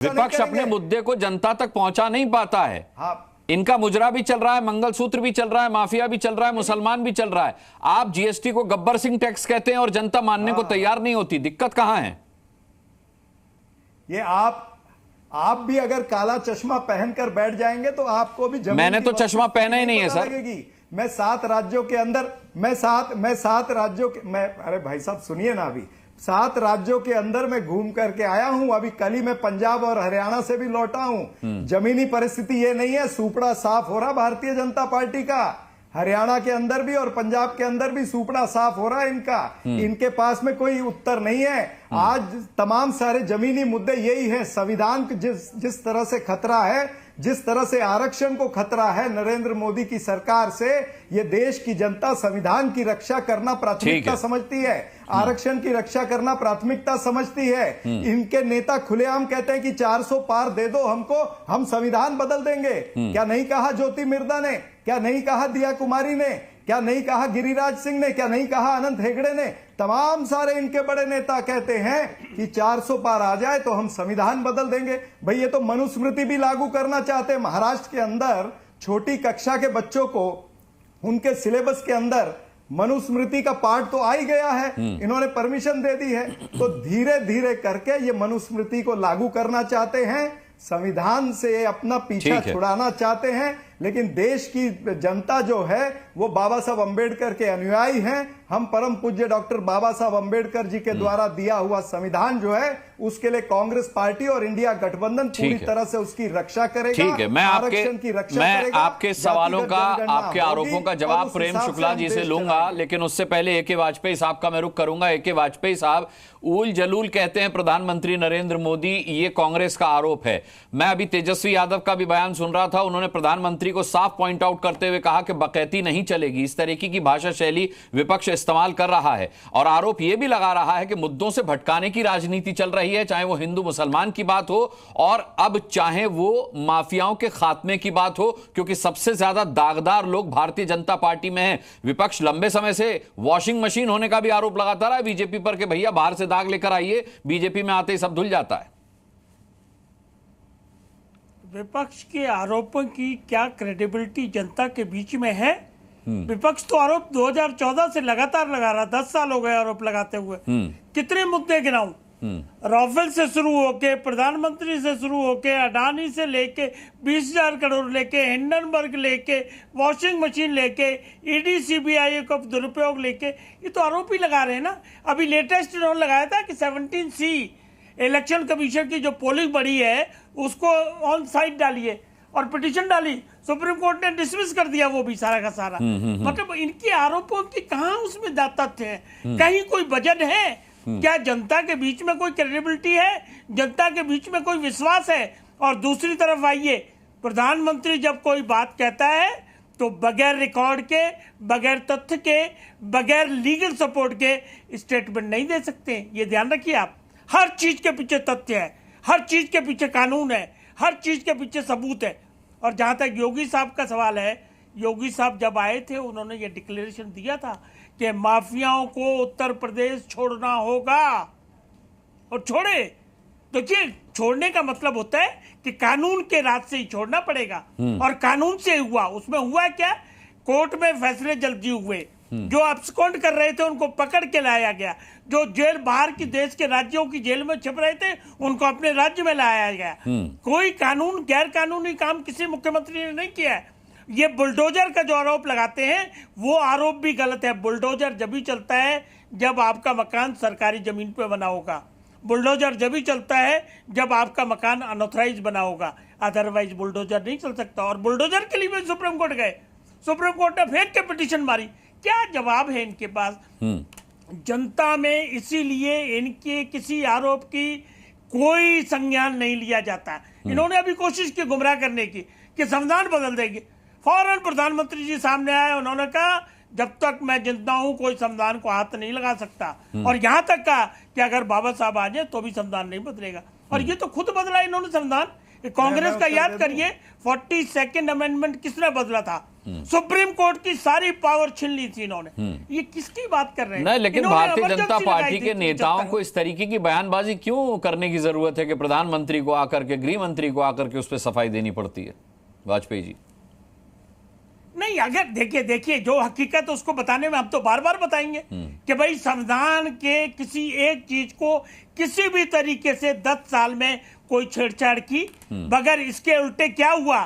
विपक्ष अपने मुद्दे को जनता तक पहुंचा नहीं पाता है। हाँ। इनका मुजरा भी चल रहा है, मंगलसूत्र भी चल रहा है, माफिया भी चल रहा है, मुसलमान भी चल रहा है। आप जीएसटी को गब्बर सिंह टैक्स कहते हैं और जनता मानने को तैयार नहीं होती। दिक्कत कहां है? ये आप भी अगर काला चश्मा पहनकर बैठ जाएंगे तो आपको भी जमीन मैंने तो चश्मा पहना ही नहीं है सर। मैं 7 राज्यों के अंदर अरे भाई साहब सुनिए ना, अभी 7 राज्यों के अंदर मैं घूम करके आया हूं। अभी कल ही मैं पंजाब और हरियाणा से भी लौटा हूं। जमीनी परिस्थिति ये नहीं है, सुपड़ा साफ हो रहा भारतीय जनता पार्टी का। हरियाणा के अंदर भी और पंजाब के अंदर भी सुपड़ा साफ हो रहा है इनका। इनके पास में कोई उत्तर नहीं है। आज तमाम सारे जमीनी मुद्दे यही है। संविधान जिस तरह से खतरा है, जिस तरह से आरक्षण को खतरा है नरेंद्र मोदी की सरकार से, ये देश की जनता संविधान की रक्षा करना प्राथमिकता समझती है, आरक्षण की रक्षा करना प्राथमिकता समझती है। इनके नेता खुलेआम कहते हैं कि 400 पार दे दो हमको, हम संविधान बदल देंगे। क्या नहीं कहा ज्योति मिर्धा ने? क्या नहीं कहा दिया कुमारी ने? क्या नहीं कहा गिरिराज सिंह ने? क्या नहीं कहा अनंत हेगड़े ने? तमाम सारे इनके बड़े नेता कहते हैं कि 400 पार आ जाए तो हम संविधान बदल देंगे। भाई ये तो मनुस्मृति भी लागू करना चाहते हैं। महाराष्ट्र के अंदर छोटी कक्षा के बच्चों को उनके सिलेबस के अंदर मनुस्मृति का पाठ तो आ ही गया है, इन्होंने परमिशन दे दी है। तो धीरे धीरे करके ये मनुस्मृति को लागू करना चाहते हैं, संविधान से अपना पीछा छुड़ाना चाहते हैं। लेकिन देश की जनता जो है वो बाबा साहब अंबेडकर के अनुयायी हैं। हम परम पूज्य डॉक्टर बाबा साहब अंबेडकर जी के द्वारा दिया हुआ संविधान जो है उसके लिए कांग्रेस पार्टी और इंडिया गठबंधन पूरी तरह से उसकी रक्षा करेगा। ठीक है, मैं आपके सवालों का, आपके आरोपों का जवाब प्रेम शुक्ला जी से लूंगा, लेकिन उससे पहले ए के वाजपेयी साहब का मैं रुख करूंगा। ए के वाजपेयी साहब उल जलूल कहते हैं प्रधानमंत्री नरेंद्र मोदी, ये कांग्रेस का आरोप है। मैं अभी तेजस्वी यादव का भी बयान सुन रहा था, उन्होंने प्रधानमंत्री को साफ पॉइंट आउट करते हुए कहा कि बकैती नहीं चलेगी। इस तरीके की भाषा शैली विपक्ष इस्तेमाल कर रहा है और आरोप यह भी लगा रहा है कि मुद्दों से भटकाने की राजनीति चल रही है, चाहे वो हिंदू मुसलमान की बात हो और अब चाहे वो माफियाओं के खात्मे की बात हो, क्योंकि सबसे ज्यादा दागदार लोग भारतीय जनता पार्टी में हैं। विपक्ष लंबे समय से वॉशिंग मशीन होने का भी आरोप लगाता रहा है बीजेपी पर कि भैया बाहर से दाग लेकर आइए, बीजेपी में आते ही सब धुल जाता है। विपक्ष के आरोपों की क्या क्रेडिबिलिटी जनता के बीच में है? विपक्ष तो आरोप 2014 से लगातार लगा रहा, 10 साल हो गए आरोप लगाते हुए। कितने मुद्दे गिनाऊं? राफेल से शुरू होके, प्रधानमंत्री से शुरू होके, अडानी से लेके 20,000 करोड़ लेके, हिंडनबर्ग लेके, वॉशिंग मशीन लेके, ईडी सीबीआई का दुरुपयोग लेके, ये तो आरोप ही लगा रहे हैं ना। अभी लेटेस्ट इन्होंने लगाया था कि 17C इलेक्शन कमीशन की जो पोलिंग बढ़ी है उसको ऑन साइट डालिए और पिटीशन डाली, सुप्रीम कोर्ट ने डिसमिस कर दिया वो भी सारा का सारा। मतलब इनके आरोपों की कहां उसमें तथ्य है? कहीं कोई वजन है क्या? जनता के बीच में कोई क्रेडिबिलिटी है? जनता के बीच में कोई विश्वास है? और दूसरी तरफ आइए, प्रधानमंत्री जब कोई बात कहता है तो बगैर रिकॉर्ड के, बगैर तथ्य के, बगैर लीगल सपोर्ट के स्टेटमेंट नहीं दे सकते। ये ध्यान रखिए आप। हर चीज के पीछे तथ्य है, हर चीज के पीछे कानून है, हर चीज के पीछे सबूत है। और जहां तक योगी साहब का सवाल है, योगी साहब जब आए थे उन्होंने ये डिक्लेरेशन दिया था कि माफियाओं को उत्तर प्रदेश छोड़ना होगा, और छोड़े। देखिए, छोड़ने का मतलब होता है कि कानून के राज से ही छोड़ना पड़ेगा, और कानून से हुआ। उसमें हुआ क्या? कोर्ट में फैसले जल्दी हुए, जो अब्सकॉन्ड कर रहे थे उनको पकड़ के लाया गया, जो जेल बाहर की देश के राज्यों की जेल में छिप रहे थे उनको अपने राज्य में लाया गया। कोई कानून गैर कानूनी काम किसी मुख्यमंत्री ने नहीं किया है। ये बुलडोजर का जो आरोप लगाते हैं वो आरोप भी गलत है। बुलडोजर जब भी चलता है जब आपका मकान सरकारी जमीन पे बना होगा। बुलडोजर जब भी चलता है जब आपका मकान अनऑथराइज बना होगा, अदरवाइज बुलडोजर नहीं चल सकता। और बुलडोजर के लिए भी सुप्रीम कोर्ट गए, सुप्रीम कोर्ट ने फेंक के पिटीशन मारी। क्या जवाब है इनके पास? जनता में इसीलिए इनके किसी आरोप की कोई संज्ञान नहीं लिया जाता। इन्होंने अभी कोशिश की गुमराह करने की कि संविधान बदल देंगे। फौरन प्रधानमंत्री जी सामने आए, उन्होंने कहा जब तक मैं जिंदा हूं कोई संविधान को हाथ नहीं लगा सकता, और यहां तक कहा कि अगर बाबा साहब आ जाए तो भी संविधान नहीं बदलेगा। और ये तो खुद बदला इन्होंने संविधान। कांग्रेस का याद करिए, 42nd अमेंडमेंट किसने बदला था? सुप्रीम कोर्ट की सारी पावर छीन ली थी इन्होंने। ये किसकी बात कर रहे हैं? नहीं, लेकिन भारतीय जनता पार्टी के नेताओं को इस तरीके की बयानबाजी क्यों करने की जरूरत है कि प्रधानमंत्री को आकर के, गृह मंत्री को आकर के उस पर सफाई देनी पड़ती है? वाजपेयी जी नहीं, अगर देखिए जो हकीकत है उसको बताने में हम तो बार बार बताएंगे कि भाई संविधान के किसी एक चीज को किसी भी तरीके से 10 साल में कोई छेड़छाड़ की बगैर, इसके उल्टे क्या हुआ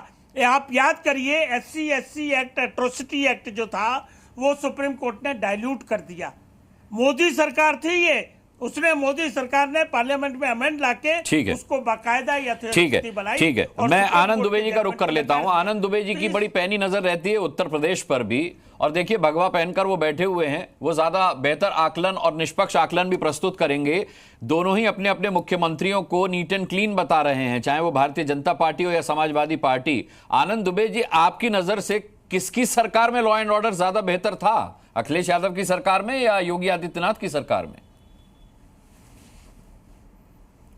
आप याद करिए। SC एक्ट, एट्रोसिटी एक्ट जो था वो सुप्रीम कोर्ट ने डाइल्यूट कर दिया। मोदी सरकार थी ये, उसने, मोदी सरकार ने पार्लियामेंट में अमेंड लाके उसको बाकायदा यथास्थिति बनाई। ठीक है, मैं आनंद दुबे जी का रुख कर लेता हूं। आनंद दुबे जी की बड़ी पैनी नजर रहती है उत्तर प्रदेश पर भी, और देखिए भगवा पहनकर वो बैठे हुए हैं, वो ज्यादा बेहतर आकलन और निष्पक्ष आकलन भी प्रस्तुत करेंगे। दोनों ही अपने अपने मुख्यमंत्रियों को नीट एंड क्लीन बता रहे हैं, चाहे वो भारतीय जनता पार्टी हो या समाजवादी पार्टी। आनंद दुबे जी, आपकी नजर से किसकी सरकार में लॉ एंड ऑर्डर ज्यादा बेहतर था? अखिलेश यादव की सरकार में या योगी आदित्यनाथ की सरकार में?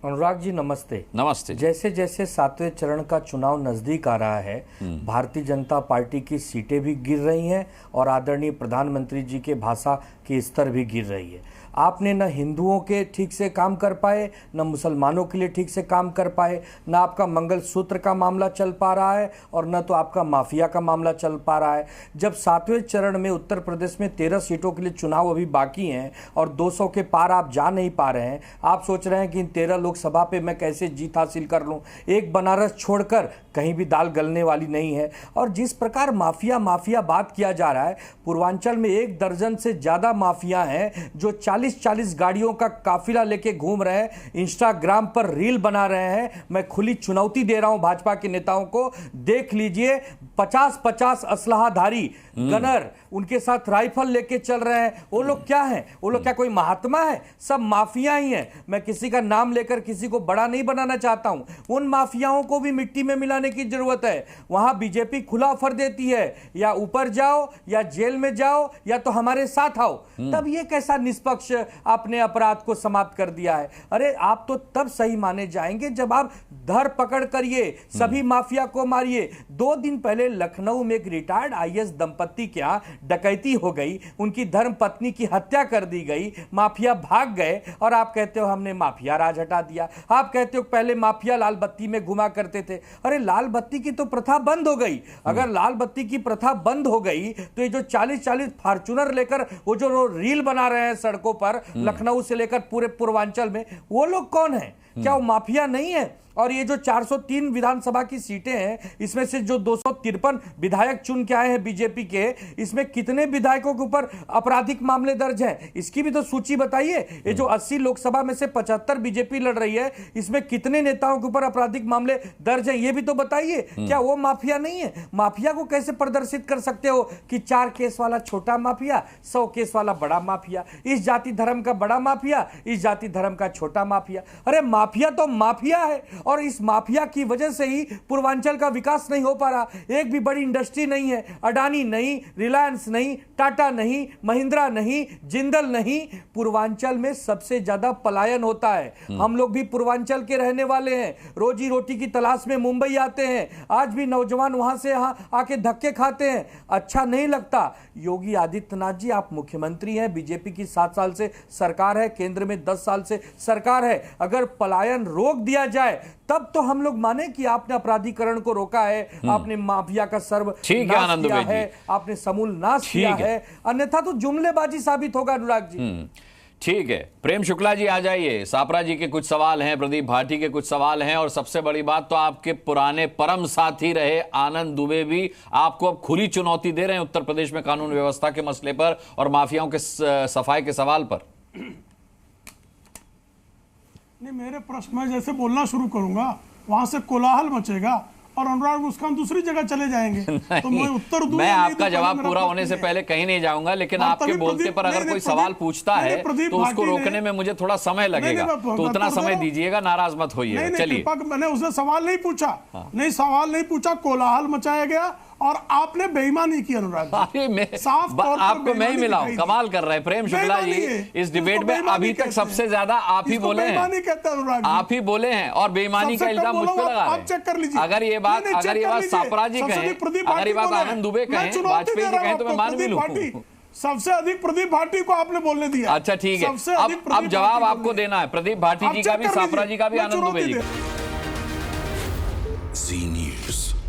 अनुराग जी नमस्ते। नमस्ते। जैसे जैसे 7वें चरण का चुनाव नजदीक आ रहा है, भारतीय जनता पार्टी की सीटें भी गिर रही हैं और आदरणीय प्रधानमंत्री जी के भाषा की स्तर भी गिर रही है। आपने न हिंदुओं के ठीक से काम कर पाए, न मुसलमानों के लिए ठीक से काम कर पाए, न आपका मंगलसूत्र का मामला चल पा रहा है और न तो आपका माफिया का मामला चल पा रहा है। जब 7वें चरण में उत्तर प्रदेश में 13 सीटों के लिए चुनाव अभी बाकी हैं और 200 के पार आप जा नहीं पा रहे हैं, आप सोच रहे हैं कि इन 13 लोकसभा पे मैं कैसे जीत हासिल कर लूं। एक बनारस छोड़कर कहीं भी दाल गलने वाली नहीं है। और जिस प्रकार माफिया बात किया जा रहा है, पूर्वांचल में 1 दर्जन से ज्यादा माफिया हैं जो 40 गाड़ियों का काफिला लेके घूम रहे हैं, इंस्टाग्राम पर रील बना रहे हैं। मैं खुली चुनौती दे रहा हूं भाजपा के नेताओं को, देख लीजिए 50-50 असलहाधारी गनर उनके साथ राइफल लेके चल रहे हैं। वो लोग क्या हैं? वो लोग क्या कोई महात्मा है? सब माफिया ही हैं। मैं किसी का नाम लेकर किसी को बड़ा नहीं बनाना चाहता हूं। उन माफियाओं को भी मिट्टी में मिलाने की जरूरत है। वहां बीजेपी खुला ऑफर देती है, या ऊपर जाओ या जेल में जाओ या तो हमारे साथ आओ। तब ये कैसा निष्पक्ष आपने अपराध को समाप्त कर दिया है? अरे आप तो तब सही माने जाएंगे जब आप धर पकड़ करिए, सभी माफिया को मारिए। 2 दिन पहले लखनऊ में एक रिटायर्ड IAS दंपत्ति के यहां डकैती हो गई, उनकी धर्म पत्नी की हत्या कर दी गई, माफिया भाग गए और आप कहते हो हमने माफिया राज हटा दिया। आप कहते हो पहले माफिया लाल बत्ती में घुमा करते थे। अरे लाल बत्ती की तो प्रथा बंद हो गई। अगर लाल बत्ती की प्रथा बंद हो गई तो ये जो 40-40 फॉर्च्यूनर लेकर वो जो रील बना रहे हैं सड़कों पर, लखनऊ से लेकर पूरे पूर्वांचल में, वो लोग कौन है? क्या वो माफिया नहीं है? और ये जो 403 विधानसभा की सीटें हैं, इसमें से जो 253 विधायक चुन के आए हैं बीजेपी के, इसमें कितने विधायकों के ऊपर आपराधिक मामले दर्ज हैं? इसकी भी तो सूची बताइए। ये जो 80 लोकसभा में से 75 बीजेपी लड़ रही है, इसमें कितने नेताओं के ऊपर आपराधिक मामले दर्ज हैं? ये भी तो बताइए। क्या वो माफिया नहीं है? माफिया को कैसे प्रदर्शित कर सकते हो कि 4 केस वाला छोटा माफिया, 100 केस वाला बड़ा माफिया, इस जाति धर्म का बड़ा माफिया, इस जाति धर्म का छोटा माफिया? अरे माफिया तो माफिया है, और इस माफिया की वजह से ही पूर्वांचल का विकास नहीं हो पा रहा। एक भी बड़ी इंडस्ट्री नहीं है, अडानी नहीं, रिलायंस नहीं, टाटा नहीं, महिंद्रा नहीं, जिंदल नहीं। पूर्वांचल में सबसे ज्यादा पलायन होता है। हम लोग भी पूर्वांचल के रहने वाले हैं, रोजी रोटी की तलाश में मुंबई आते हैं। आज भी नौजवान वहां से यहां आके धक्के खाते हैं, अच्छा नहीं लगता। योगी आदित्यनाथ जी, आप मुख्यमंत्री हैं, बीजेपी की 7 साल से सरकार है, केंद्र में 10 साल से सरकार है। अगर पलायन रोक दिया जाए तब तो हम लोग माने कि आपने अपराधीकरण को रोका है, आपने माफिया का सर्व नाश किया है, आपने समूल नाश किया है, अन्यथा तो जुमलेबाजी साबित होगा। अनुराग जी ठीक है। प्रेम शुक्ला जी आ जाइए। सापरा जी के कुछ सवाल हैं, प्रदीप भाटी के कुछ सवाल हैं, और सबसे बड़ी बात तो आपके पुराने परम साथी रहे आनंद दुबे भी आपको अब खुली चुनौती दे रहे हैं उत्तर प्रदेश में कानून व्यवस्था के मसले पर और माफियाओं के सफाई के सवाल पर। नहीं, मेरे प्रश्न में जैसे बोलना शुरू करूंगा वहां से कोलाहल मचेगा और अनुराग मुस्कान दूसरी जगह चले जाएंगे। तो मैं उत्तर दूंगा। मैं आपका जवाब पूरा होने से पहले कहीं नहीं जाऊंगा, लेकिन आपके बोलते पर अगर कोई सवाल पूछता है तो उसको रोकने में मुझे थोड़ा समय लगेगा, तो उतना समय दीजिएगा, नाराज मत होइए। चलिए, मैंने उसने सवाल नहीं पूछा, नहीं सवाल नहीं पूछा, कोलाहल मचाया गया और आपने बेईमानी की अनुराग जी। अरे मैं साफ तौर पर आपको मैं ही बेईमानी मिला हूं, दिखाई कमाल दी। कर रहे हैं प्रेम शुक्ला जी। बेईमानी है। इस डिबेट इसको में बेईमानी अभी तक कहते सबसे हैं। ज्यादा आप ही इसको बोले हैं, बेईमानी कहते हैं अनुराग जी। आप ही बोले हैं और बेईमानी का सबसे कम इल्जाम मुझ पे बोला लगा आप रहे हैं। चेक कर लीजिए। अगर ये बात नहीं, अगर चेक ये कर बात लीजिए। सापरा जी सबसे कहें, अधिक प्रदीप अगर ये भाटी बात बोले। आनंद दुबे मैं कहें, चुनौती वाजपेयी दे जी रहा कहें हूं तो मैं आपको, मान भी प्रदीप लूं। भाटी। सबसे अधिक प्रदीप भाटी को आपने बोलने दिया। अच्छा ठीक है, सबसे अधिक अब प्रदीप जवाब भाटी आपको बोलने देना है, प्रदीप भाटी आप जी का चेक भी, कर सापरा लीजिए। जी का भी, मैं आनंद दुबे चुनौती जी दे- का। Z News.